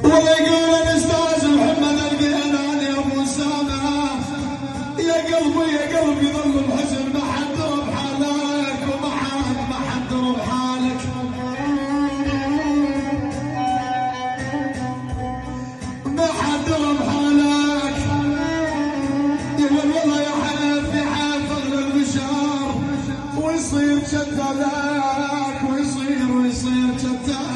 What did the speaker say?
ولا يقول الاستاذ محمد القيلاني ابو اسامه يا قلبي يا قلبي ظل الحزن ما حد ضرب حالك وما حد ضرب حالك ما حد ضرب حالك يقول والله يا حلف في حافظ البشار ويصير شتى لك ويصير شتى